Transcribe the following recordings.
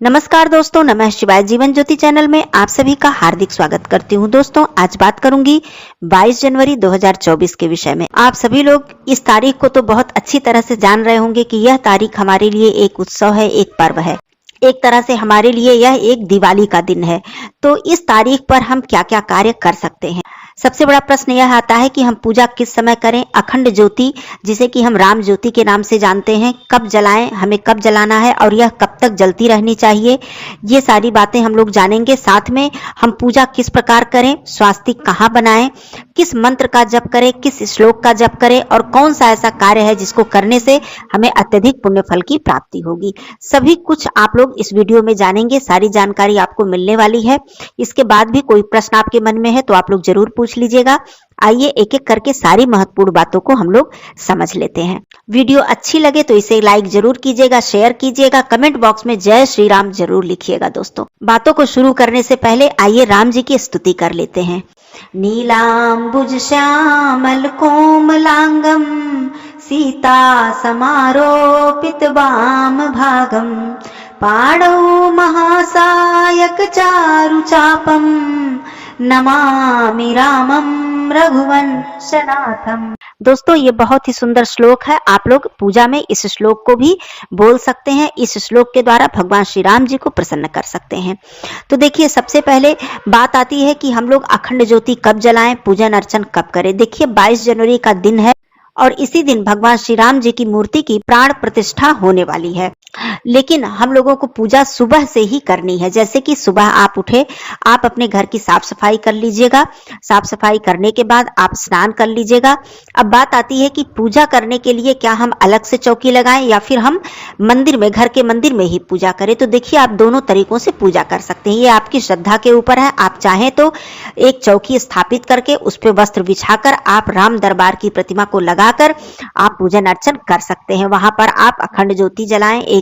नमस्कार दोस्तों, नमः शिवाय। जीवन ज्योति चैनल में आप सभी का हार्दिक स्वागत करती हूं। दोस्तों, आज बात करूंगी 22 जनवरी 2024 के विषय में। आप सभी लोग इस तारीख को तो बहुत अच्छी तरह से जान रहे होंगे कि यह तारीख हमारे लिए एक उत्सव है, एक पर्व है। एक तरह से हमारे लिए यह एक दिवाली का दिन है। तो इस तारीख पर हम क्या क्या कार्य कर सकते हैं? सबसे बड़ा प्रश्न यह आता है कि हम पूजा किस समय करें। अखंड ज्योति, जिसे कि हम राम ज्योति के नाम से जानते हैं, कब जलाएं, हमें कब जलाना है और यह कब तक जलती रहनी चाहिए, ये सारी बातें हम लोग जानेंगे। साथ में हम पूजा किस प्रकार करें, स्वास्तिक कहाँ बनाएं, किस मंत्र का जप करें, किस श्लोक का जप करें और कौन सा ऐसा कार्य है जिसको करने से हमें अत्यधिक पुण्य फल की प्राप्ति होगी। सभी कुछ आप लोग इस वीडियो में जानेंगे। सारी जानकारी आपको मिलने वाली है। इसके बाद भी कोई प्रश्न आपके मन में है तो आप लोग जरूर पूछ लीजिएगा। आइए एक एक करके सारी महत्वपूर्ण बातों को हम लोग समझ लेते हैं। वीडियो अच्छी लगे तो इसे लाइक जरूर कीजिएगा, शेयर कीजिएगा, कमेंट बॉक्स में जय श्री राम जरूर लिखिएगा। दोस्तों, बातों को शुरू करने से पहले आइए राम जी की स्तुति कर लेते हैं। नीलांबुज श्यामल कोमलांगम सीता समारोपित वाम भागम पाणौ महासायक चारु चापम नमामि रामम रघुवंशनाथम। दोस्तों, ये बहुत ही सुंदर श्लोक है। आप लोग पूजा में इस श्लोक को भी बोल सकते हैं। इस श्लोक के द्वारा भगवान श्री राम जी को प्रसन्न कर सकते हैं। तो देखिए, सबसे पहले बात आती है कि हम लोग अखंड ज्योति कब जलाएं, पूजन अर्चन कब करें। देखिए, 22 जनवरी का दिन है और इसी दिन भगवान श्री राम जी की मूर्ति की प्राण प्रतिष्ठा होने वाली है। लेकिन हम लोगों को पूजा सुबह से ही करनी है। जैसे कि सुबह आप उठे, आप अपने घर की साफ सफाई कर लीजिएगा। साफ सफाई करने के बाद आप स्नान कर लीजिएगा। अब बात आती है कि पूजा करने के लिए क्या हम अलग से चौकी लगाएं या फिर हम मंदिर में, घर के मंदिर में ही पूजा करें। तो देखिए, आप दोनों तरीकों से पूजा कर सकते हैं। ये आपकी श्रद्धा के ऊपर है। आप चाहें तो एक चौकी स्थापित करके उस पर वस्त्र बिछाकर आप राम दरबार की प्रतिमा को लगाकर आप पूजन अर्चन कर सकते हैं। वहां पर आप अखंड ज्योति जलाएं, एक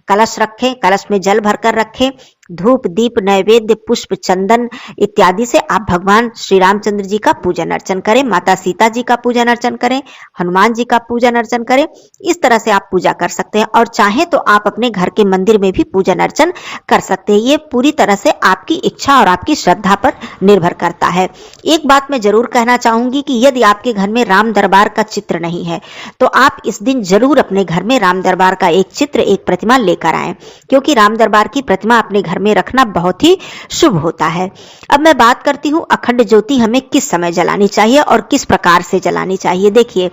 कलश रखें, कलश में जल भरकर रखें, धूप दीप नैवेद्य पुष्प चंदन इत्यादि से आप भगवान श्री रामचंद्र जी का पूजन अर्चन करें, माता सीता जी का पूजन अर्चन करें, हनुमान जी का पूजन अर्चन करें। इस तरह से आप पूजा कर सकते हैं। और चाहे तो आप अपने घर के मंदिर में भी पूजन अर्चन कर सकते हैं। ये पूरी तरह से आपकी इच्छा और आपकी श्रद्धा पर निर्भर करता है। एक बात मैं जरूर कहना चाहूंगी कि यदि आपके घर में राम दरबार का चित्र नहीं है तो आप इस दिन जरूर अपने घर में राम दरबार का एक चित्र, एक प्रतिमा लेकर आए, क्योंकि राम दरबार की प्रतिमा अपने घर में रखना बहुत ही शुभ होता है। अब मैं बात करती हूं अखंड ज्योति हमें किस समय जलानी चाहिए और किस प्रकार से जलानी चाहिए। देखिए,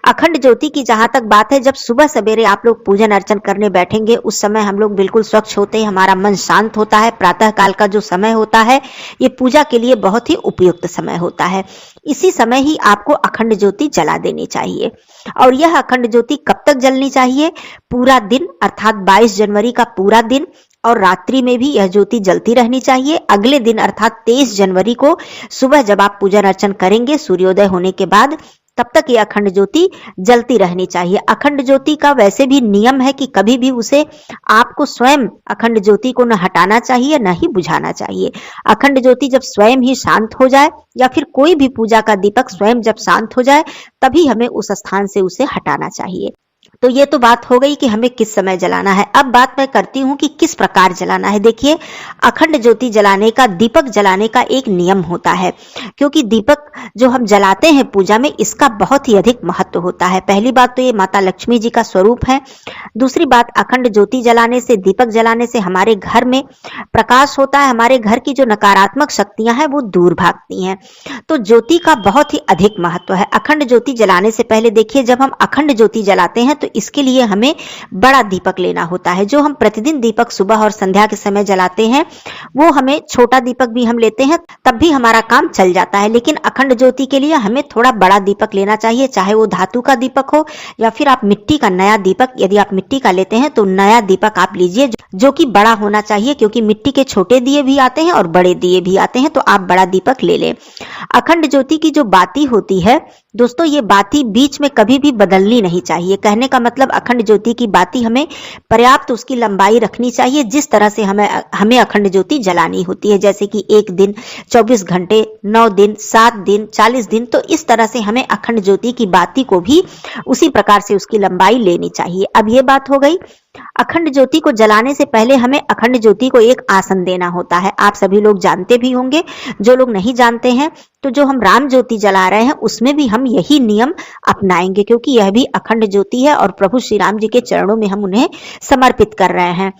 अखंड ज्योति की जहां तक बात है, जब सुबह सवेरे आप लोग पूजन अर्चन करने बैठेंगे उस समय हम लोग बिल्कुल स्वच्छ होते हैं, हमारा मन शांत होता है। प्रातः काल का जो समय होता है ये पूजा के लिए बहुत ही उपयुक्त समय होता है। इसी समय ही आपको अखंड ज्योति जला देनी चाहिए। और यह अखंड ज्योति कब तक जलनी चाहिए? पूरा दिन, अर्थात 22 जनवरी का पूरा दिन, और रात्रि में भी यह ज्योति जलती रहनी चाहिए। अगले दिन अर्थात 23 जनवरी को सुबह जब आप पूजन अर्चन करेंगे सूर्योदय होने के बाद, तब तक ये अखंड ज्योति जलती रहनी चाहिए। अखंड ज्योति का वैसे भी नियम है कि कभी भी उसे आपको स्वयं अखंड ज्योति को न हटाना चाहिए न ही बुझाना चाहिए। अखंड ज्योति जब स्वयं ही शांत हो जाए या फिर कोई भी पूजा का दीपक स्वयं जब शांत हो जाए तभी हमें उस स्थान से उसे हटाना चाहिए। तो ये तो बात हो गई कि हमें किस समय जलाना है। अब बात मैं करती हूं कि किस प्रकार जलाना है। देखिए, अखंड ज्योति जलाने का, दीपक जलाने का एक नियम होता है, क्योंकि दीपक जो हम जलाते हैं पूजा में इसका बहुत ही अधिक महत्व होता है। पहली बात तो ये माता लक्ष्मी जी का स्वरूप है। दूसरी बात, अखंड ज्योति जलाने से, दीपक जलाने से हमारे घर में प्रकाश होता है, हमारे घर की जो नकारात्मक शक्तियां हैं वो दूर भागती हैं। तो ज्योति का बहुत ही अधिक महत्व है। अखंड ज्योति जलाने से पहले देखिए, जब हम अखंड ज्योति जलाते हैं तो इसके लिए हमें बड़ा दीपक लेना होता है। जो हम प्रतिदिन दीपक सुबह और संध्या के समय जलाते हैं वो हमें, छोटा दीपक भी हम लेते हैं तब भी हमारा काम चल जाता है, लेकिन अखंड ज्योति के लिए हमें थोड़ा बड़ा दीपक लेना चाहिए। चाहे वो धातु का दीपक हो या फिर आप मिट्टी का नया दीपक, यदि आप मिट्टी का लेते हैं तो नया दीपक आप लीजिए जो कि बड़ा होना चाहिए, क्योंकि मिट्टी के छोटे दिए भी आते हैं और बड़े दिए भी आते हैं, तो आप बड़ा दीपक ले लें। अखंड ज्योति की जो बाती होती है दोस्तों, ये बाती बीच में कभी भी बदलनी नहीं चाहिए। कहने का मतलब, अखंड ज्योति की बाती हमें पर्याप्त उसकी लंबाई रखनी चाहिए जिस तरह से हमें अखंड ज्योति जलानी होती है। जैसे कि 1 दिन, 24 घंटे, 9 दिन, 7 दिन, 40 दिन, तो इस तरह से हमें अखंड ज्योति की बाती को भी उसी प्रकार से उसकी लंबाई लेनी चाहिए। अब ये बात हो गई अखंड ज्योति को जलाने से पहले हमें अखंड ज्योति को एक आसन देना होता है। आप सभी लोग जानते भी होंगे, जो लोग नहीं जानते हैं तो जो हम राम ज्योति जला रहे हैं उसमें भी हम यही नियम अपनाएंगे, क्योंकि यह भी अखंड ज्योति है और प्रभु श्री राम जी के चरणों में हम उन्हें समर्पित कर रहे हैं।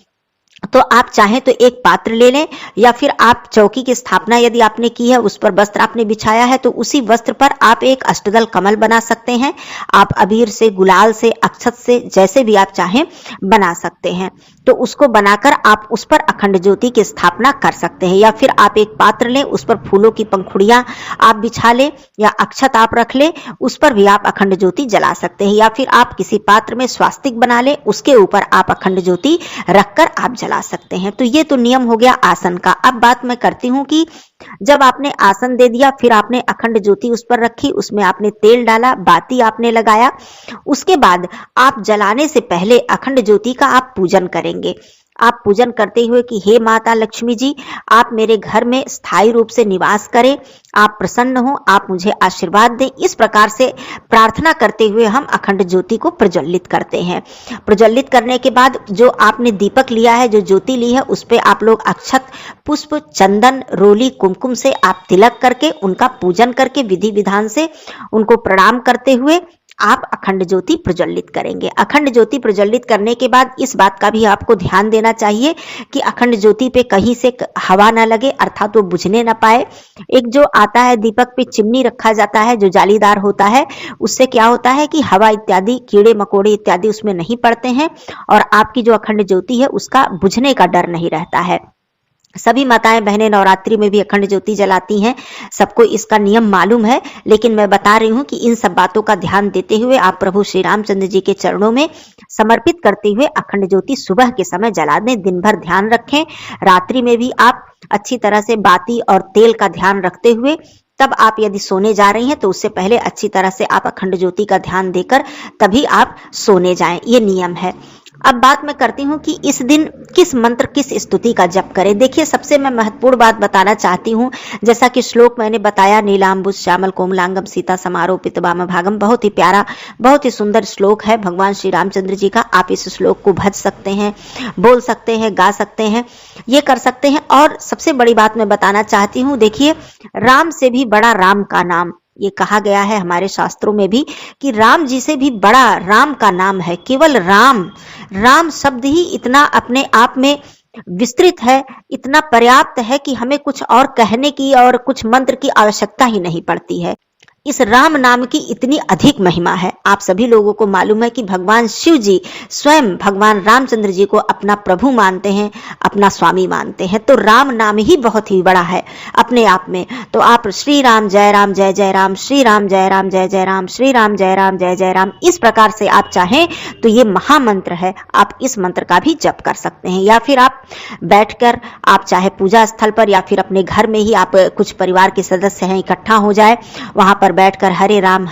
तो आप चाहें तो एक पात्र ले लें, या फिर आप चौकी की स्थापना यदि आपने की है, उस पर वस्त्र आपने बिछाया है, तो उसी वस्त्र पर आप एक अष्टदल कमल बना सकते हैं। आप अबीर से, गुलाल से, अक्षत से, जैसे भी आप चाहें बना सकते हैं। तो उसको बनाकर आप उस पर अखंड ज्योति की स्थापना कर सकते हैं। या फिर आप एक पात्र लें, उस पर फूलों की पंखुड़ियां आप बिछा लें या अक्षत आप रख लें, उस पर भी आप अखंड ज्योति जला सकते हैं। या फिर आप किसी पात्र में स्वास्तिक बना लें, उसके ऊपर आप अखंड ज्योति रखकर आप जला सकते हैं। तो ये तो नियम हो गया आसन का। अब बात मैं करती हूं कि जब आपने आसन दे दिया, फिर आपने अखंड ज्योति उस पर रखी, उसमें आपने तेल डाला, बाती आपने लगाया, उसके बाद आप जलाने से पहले अखंड ज्योति का आप पूजन करेंगे। आप पूजन करते हुए कि हे माता लक्ष्मी जी, आप मेरे घर में स्थायी रूप से निवास करें, आप प्रसन्न हो, आप मुझे आशीर्वाद दें। इस प्रकार से प्रार्थना करते हुए हम अखंड ज्योति को प्रज्वलित करते हैं। प्रज्वलित करने के बाद जो आपने दीपक लिया है, जो ज्योति ली है, उस पे आप लोग अक्षत, पुष्प, चंदन, रोली, कुमकुम से आप तिलक करके उनका पूजन करके विधि विधान से उनको प्रणाम करते हुए आप अखंड ज्योति प्रज्वलित करेंगे। अखंड ज्योति प्रज्वलित करने के बाद इस बात का भी आपको ध्यान देना चाहिए कि अखंड ज्योति पे कहीं से हवा ना लगे, अर्थात वो बुझने ना पाए। एक जो आता है दीपक पे चिमनी रखा जाता है जो जालीदार होता है, उससे क्या होता है कि हवा इत्यादि, कीड़े मकोड़े इत्यादि उसमें नहीं पड़ते हैं और आपकी जो अखंड ज्योति है उसका बुझने का डर नहीं रहता है। सभी माताएं बहनें नवरात्रि में भी अखंड ज्योति जलाती हैं, सबको इसका नियम मालूम है, लेकिन मैं बता रही हूं कि इन सब बातों का ध्यान देते हुए आप प्रभु श्री रामचंद्र जी के चरणों में समर्पित करते हुए अखंड ज्योति सुबह के समय जला दें। दिन भर ध्यान रखें, रात्रि में भी आप अच्छी तरह से बाती और तेल का ध्यान रखते हुए तब आप यदि सोने जा रही हैं तो उससे पहले अच्छी तरह से आप अखंड ज्योति का ध्यान देकर तभी आप सोने जाएं। ये नियम है। अब बात मैं करती हूँ कि इस दिन किस मंत्र, किस स्तुति का जप करें। देखिए, सबसे मैं महत्वपूर्ण बात बताना चाहती हूँ, जैसा कि श्लोक मैंने बताया, नीलांबुज श्यामल कोमलांगम सीता समारोपित वाम भागम, बहुत ही प्यारा, बहुत ही सुंदर श्लोक है भगवान श्री रामचंद्र जी का। आप इस श्लोक को भज सकते हैं, बोल सकते हैं, गा सकते हैं, ये कर सकते हैं। और सबसे बड़ी बात मैं बताना चाहती हूँ, देखिए, राम से भी बड़ा राम का नाम, ये कहा गया है हमारे शास्त्रों में भी कि राम जी से भी बड़ा राम का नाम है। केवल राम, राम शब्द ही इतना अपने आप में विस्तृत है, इतना पर्याप्त है कि हमें कुछ और कहने की और कुछ मंत्र की आवश्यकता ही नहीं पड़ती है। इस राम नाम की इतनी अधिक महिमा है। आप सभी लोगों को मालूम है कि भगवान शिव जी स्वयं भगवान रामचंद्र जी को अपना प्रभु मानते हैं, अपना स्वामी मानते हैं। तो राम नाम ही बहुत ही बड़ा है अपने आप में। तो आप श्री राम जय जय राम, श्री राम जय जय राम, श्री राम जय जय राम, इस प्रकार से आप चाहें तो ये महामंत्र है, आप इस मंत्र का भी जप कर सकते हैं। या फिर आप बैठकर, आप चाहे पूजा स्थल पर या फिर अपने घर में ही, आप कुछ परिवार के सदस्य हैं, इकट्ठा हो जाए, वहां पर बैठकर हरे राम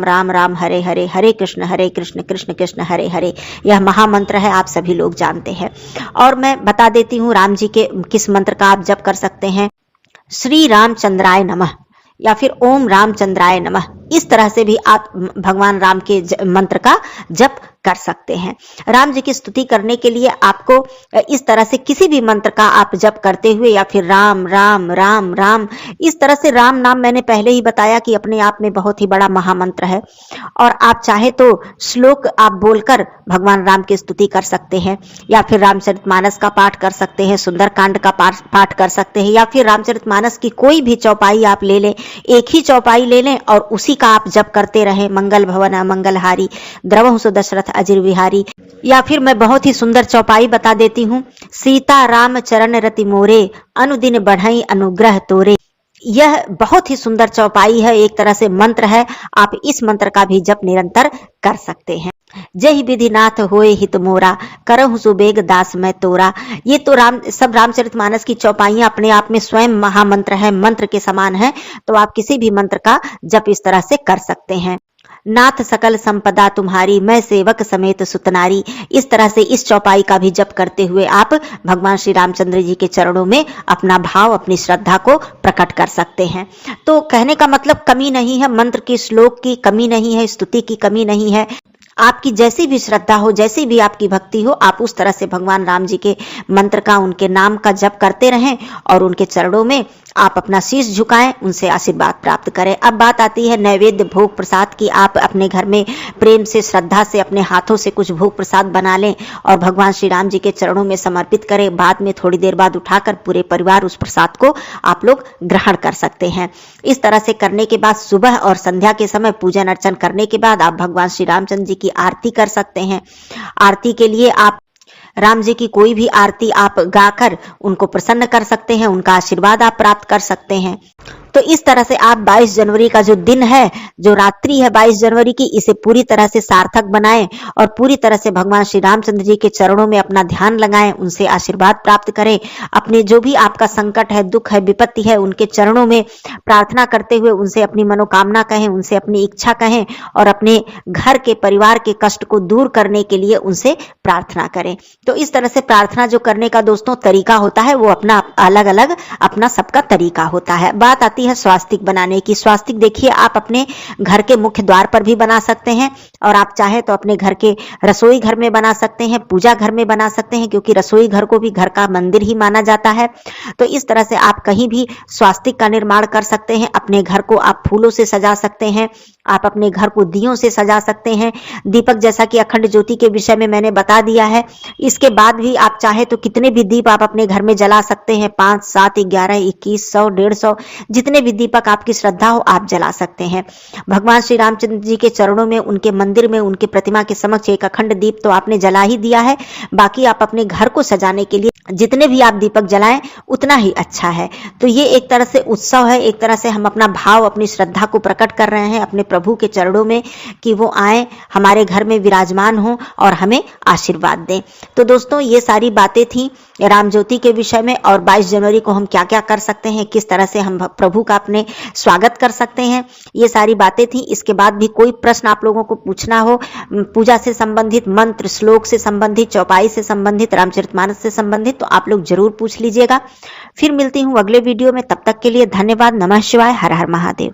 राम राम हरे हरे, हरे कृष्ण कृष्ण कृष्ण हरे हरे, यह महामंत्र है, आप सभी लोग जानते हैं। और मैं बता देती हूँ राम जी के किस मंत्र का आप जप कर सकते हैं। श्री रामचंद्राय नमः या फिर ओम रामचंद्राय नमः, इस तरह से भी आप भगवान राम के मंत्र का जप कर सकते हैं। राम जी की स्तुति करने के लिए आपको इस तरह से किसी भी मंत्र का आप जप करते हुए, या फिर राम राम राम राम, इस तरह से राम नाम मैंने पहले ही बताया कि अपने आप में बहुत ही बड़ा महामंत्र है। और आप चाहे तो श्लोक आप बोलकर भगवान राम की स्तुति कर सकते हैं, या फिर रामचरितमानस का पाठ कर सकते हैं, सुंदरकांड का पाठ कर सकते हैं, या फिर रामचरितमानस की कोई भी चौपाई आप ले लें, एक ही चौपाई ले लें और उसी का आप जप करते रहें। मंगल भवन मंगलहारी, द्रवहु सु दशरथ अजिर विहारी। या फिर मैं बहुत ही सुंदर चौपाई बता देती हूँ, सीता राम चरण रति मोरे, अनुदिन बढ़ई अनुग्रह तोरे। यह बहुत ही सुंदर चौपाई है, एक तरह से मंत्र है। आप इस मंत्र का भी जप निरंतर कर सकते हैं। जय विधिनाथ होए हित मोरा, करहु सुबेग दास मैं तोरा। ये तो सब रामचरितमानस की चौपाइयां अपने आप में स्वयं महामंत्र है, मंत्र के समान है। तो आप किसी भी मंत्र का जप इस तरह से कर सकते हैं। नाथ सकल संपदा तुम्हारी, मैं सेवक समेत सुतनारी, इस तरह से इस चौपाई का भी जप करते हुए आप भगवान श्री रामचंद्र जी के चरणों में अपना भाव, अपनी श्रद्धा को प्रकट कर सकते हैं। तो कहने का मतलब कमी नहीं है, मंत्र की, श्लोक की कमी नहीं है, स्तुति की कमी नहीं है। आपकी जैसी भी श्रद्धा हो, जैसी भी आपकी भक्ति हो, आप उस तरह से भगवान राम जी के मंत्र का, उनके नाम का जप करते रहें और उनके चरणों में आप अपना शीश झुकाएं, उनसे आशीर्वाद प्राप्त करें। अब बात आती है नैवेद्य भोग प्रसाद की। आप अपने घर में प्रेम से, श्रद्धा से अपने हाथों से कुछ भोग प्रसाद बना लें और भगवान श्री राम जी के चरणों में समर्पित करें। बाद में थोड़ी देर बाद उठाकर पूरे परिवार उस प्रसाद को आप लोग ग्रहण कर सकते हैं। इस तरह से करने के बाद सुबह और संध्या के समय पूजन अर्चन करने के बाद आप भगवान श्री रामचंद्र जी की आरती कर सकते हैं। आरती के लिए आप राम जी की कोई भी आरती आप गाकर उनको प्रसन्न कर सकते हैं, उनका आशीर्वाद आप प्राप्त कर सकते हैं। तो इस तरह से आप 22 जनवरी का जो दिन है, जो रात्रि है 22 जनवरी की, इसे पूरी तरह से सार्थक बनाएं और पूरी तरह से भगवान श्री रामचंद्र जी के चरणों में अपना ध्यान लगाएं, उनसे आशीर्वाद प्राप्त करें। अपने जो भी आपका संकट है, दुख है, विपत्ति है, उनके चरणों में प्रार्थना करते हुए उनसे अपनी मनोकामना कहें, उनसे अपनी इच्छा कहें और अपने घर के, परिवार के कष्ट को दूर करने के लिए उनसे प्रार्थना करें। तो इस तरह से प्रार्थना जो करने का दोस्तों तरीका होता है, वो अपना अलग अलग अपना सबका तरीका होता है। बात आती है स्वास्तिक बनाने की। स्वास्तिक देखिए, आप अपने घर के मुख्य द्वार पर भी बना सकते हैं और आप चाहे तो अपने घर के रसोई घर में बना सकते हैं, पूजा घर में बना सकते हैं, क्योंकि रसोई घर को भी घर का मंदिर ही माना जाता है। तो इस तरह से आप कहीं भी स्वास्तिक का निर्माण कर सकते हैं। अपने घर को आप फूलों से सजा सकते हैं, आप अपने घर को दियों से सजा सकते हैं। दीपक, जैसा कि अखंड ज्योति के विषय में मैंने बता दिया है, इसके बाद भी आप चाहे तो कितने भी दीप आप अपने घर में जला सकते हैं। 5, 7, 11, 21, 100, 150 जितने भी दीपक आपकी श्रद्धा हो आप जला सकते हैं। भगवान श्री रामचंद्र जी के चरणों में, उनके मंदिर में, उनके प्रतिमा के समक्ष एक अखंड दीप तो आपने जला ही दिया है। बाकी आप अपने घर को सजाने के लिए जितने भी आप दीपक जलाएं उतना ही अच्छा है। तो ये एक तरह से उत्सव है, एक तरह से हम अपना भाव, अपनी श्रद्धा को प्रकट कर रहे हैं अपने प्रभु के चरणों में कि वो आए, हमारे घर में विराजमान हो और हमें आशीर्वाद दें। तो दोस्तों, ये सारी बातें थी राम ज्योति के विषय में और 22 जनवरी को हम क्या क्या कर सकते हैं, किस तरह से हम प्रभु का अपने स्वागत कर सकते हैं, ये सारी बातें थी। इसके बाद भी कोई प्रश्न आप लोगों को पूछना हो, पूजा से संबंधित, मंत्र श्लोक से संबंधित, चौपाई से संबंधित, रामचरितमानस से संबंधित, तो आप लोग जरूर पूछ लीजिएगा। फिर मिलती हूँ अगले वीडियो में, तब तक के लिए धन्यवाद। नमः शिवाय, हर हर महादेव।